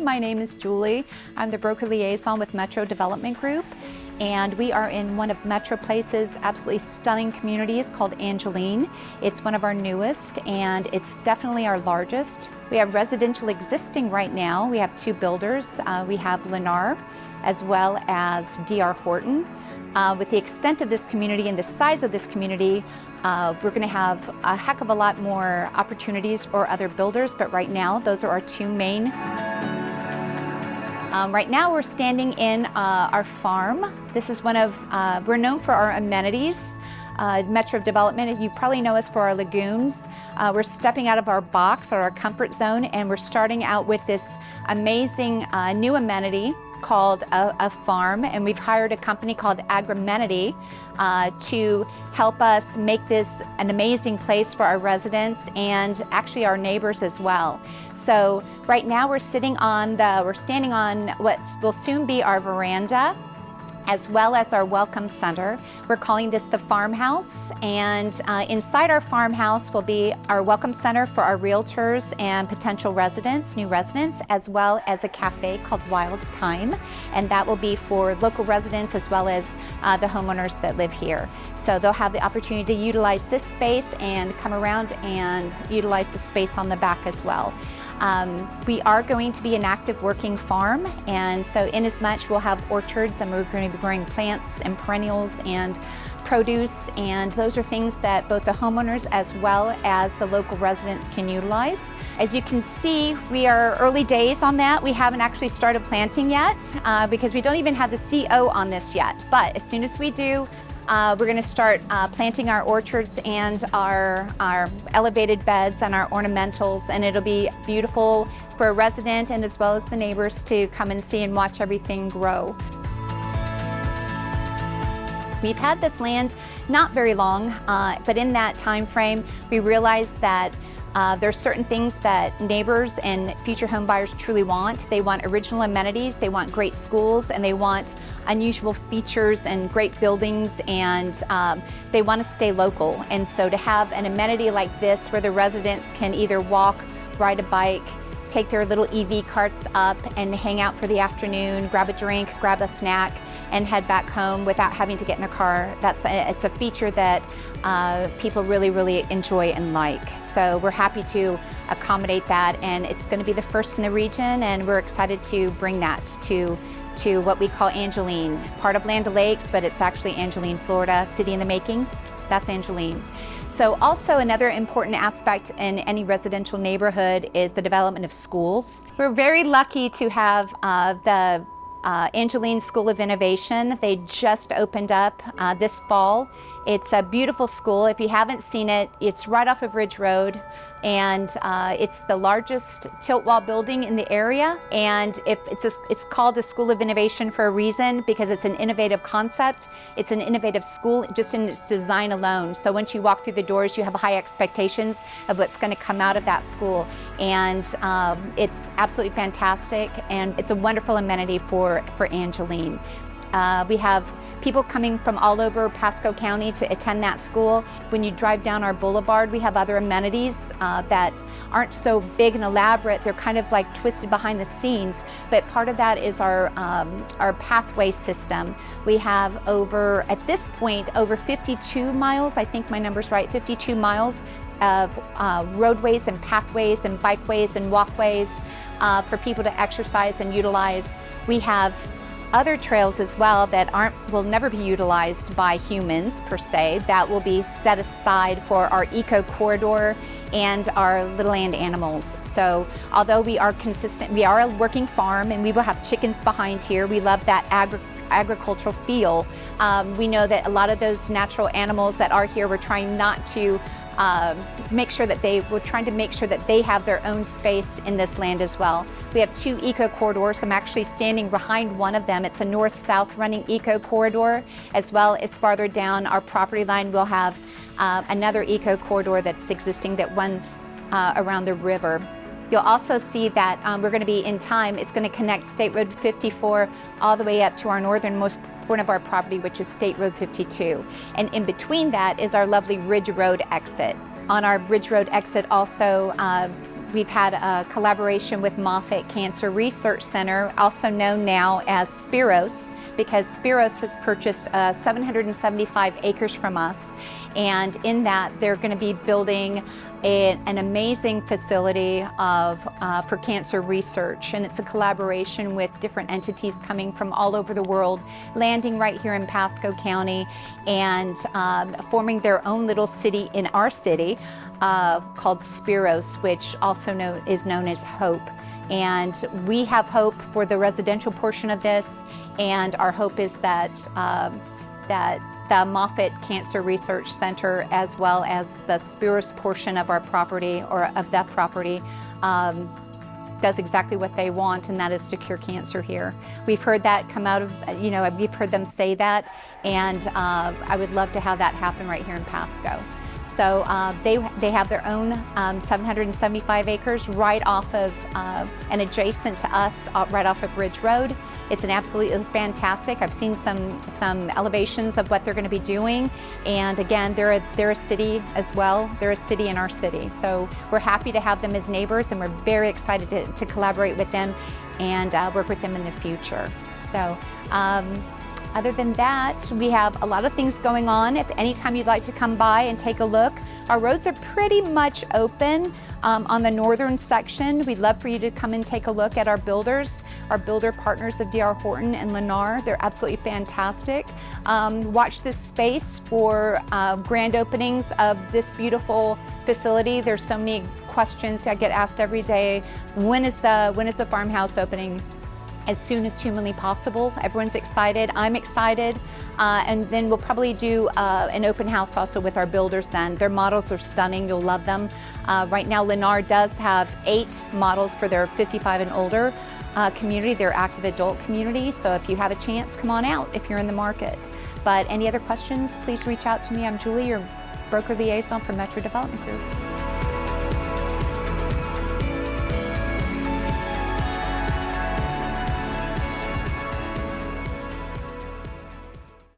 my name is Julie. I'm the broker liaison with Metro Development Group, and we are in one of Metro Place's absolutely stunning communities called Angeline. It's one of our newest, and it's definitely our largest. We have residential existing right now. We have two builders. We have Lennar as well as D.R. Horton. With the extent of this community and the size of this community, we're going to have a heck of a lot more opportunities for other builders, but right now those are our two main. Right now we're standing in our farm. This is one of, we're known for our amenities. Metro Development, you probably know us for our lagoons. We're stepping out of our box or our comfort zone, and we're starting out with this amazing new amenity called a farm, and we've hired a company called Agri-Amenity to help us make this an amazing place for our residents and actually our neighbors as well. So right now we're standing on what will soon be our veranda, as well as our welcome center. We're calling this the farmhouse, and inside our farmhouse will be our welcome center for our realtors and potential residents, new residents, as well as a cafe called Wild Time, and that will be for local residents as well as the homeowners that live here. So they'll have the opportunity to utilize this space and come around and utilize the space on the back as well. We are going to be an active working farm, and so inasmuch we'll have orchards, and we're going to be growing plants and perennials and produce, and those are things that both the homeowners as well as the local residents can utilize. As you can see, we are early days on that. We haven't actually started planting yet because we don't even have the CO on this yet, but as soon as we do, we're going to start planting our orchards and our elevated beds and our ornamentals, and it'll be beautiful for a resident and as well as the neighbors to come and see and watch everything grow. We've had this land not very long, but in that time frame, we realized that there's certain things that neighbors and future home buyers truly want. They want original amenities, they want great schools, and they want unusual features and great buildings, and they want to stay local. And so to have an amenity like this where the residents can either walk, ride a bike, take their little EV carts up and hang out for the afternoon, grab a drink, grab a snack, and head back home without having to get in the car. It's a feature that people really enjoy and like. So we're happy to accommodate that, and it's going to be the first in the region, and we're excited to bring that to what we call Angeline, part of Land O'Lakes, but it's actually Angeline, Florida, city in the making. That's Angeline. So also another important aspect in any residential neighborhood is the development of schools. We're very lucky to have the Angeline School of Innovation. They just opened up this fall. It's a beautiful school. If you haven't seen it, it's right off of Ridge Road, and it's the largest tilt wall building in the area. And it's called a School of Innovation for a reason, because it's an innovative concept. It's an innovative school just in its design alone. So once you walk through the doors, you have high expectations of what's going to come out of that school. And it's absolutely fantastic, and it's a wonderful amenity for Angeline. We have people coming from all over Pasco County to attend that school. When you drive down our boulevard, we have other amenities that aren't so big and elaborate. They're kind of like twisted behind the scenes, but part of that is our pathway system. We have at this point, over 52 miles, I think my number's right, 52 miles of roadways and pathways and bikeways and walkways for people to exercise and utilize. We have other trails as well that will never be utilized by humans per se, that will be set aside for our eco corridor and our little land animals. So although we are a working farm, and we will have chickens behind here. We love that agricultural feel. We know that a lot of those natural animals that are here, we're trying to make sure that they have their own space in this land as well. We have two eco corridors. I'm actually standing behind one of them. It's a north-south running eco corridor, as well as farther down our property line we'll have another eco corridor that's existing that runs around the river. You'll also see that we're going to be in time. It's going to connect State Road 54 all the way up to our northernmost point of our property, which is State Road 52. And in between that is our lovely Ridge Road exit. On our Ridge Road exit also, we've had a collaboration with Moffitt Cancer Research Center, also known now as Spiros, because Spiros has purchased 775 acres from us, and in that they're going to be building an amazing facility for cancer research, and it's a collaboration with different entities coming from all over the world, landing right here in Pasco County, and forming their own little city in our city called Spiros, which also is known as Hope. And we have hope for the residential portion of this, and our hope is that the Moffitt Cancer Research Center, as well as the Spiros portion of our property, or of that property, does exactly what they want, and that is to cure cancer here. We've heard that come out of, we've heard them say that, and I would love to have that happen right here in Pasco. So they have their own 775 acres right off of, and adjacent to us, right off of Ridge Road. It's an absolutely fantastic. I've seen some elevations of what they're going to be doing, and again, they're a city as well. They're a city in our city, so we're happy to have them as neighbors, and we're very excited to collaborate with them and work with them in the future. So. Other than that, we have a lot of things going on. If anytime you'd like to come by and take a look, our roads are pretty much open on the northern section. We'd love for you to come and take a look at our builders, our builder partners of D.R. Horton and Lennar. They're absolutely fantastic. Watch this space for grand openings of this beautiful facility. There's so many questions I get asked every day. When is the farmhouse opening? As soon as humanly possible. Everyone's excited. I'm excited. And then we'll probably do an open house also with our builders then. Their models are stunning. You'll love them. Right now, Lennar does have 8 models for their 55 and older community, their active adult community. So if you have a chance, come on out if you're in the market. But any other questions, please reach out to me. I'm Julie, your broker liaison for Metro Development Group.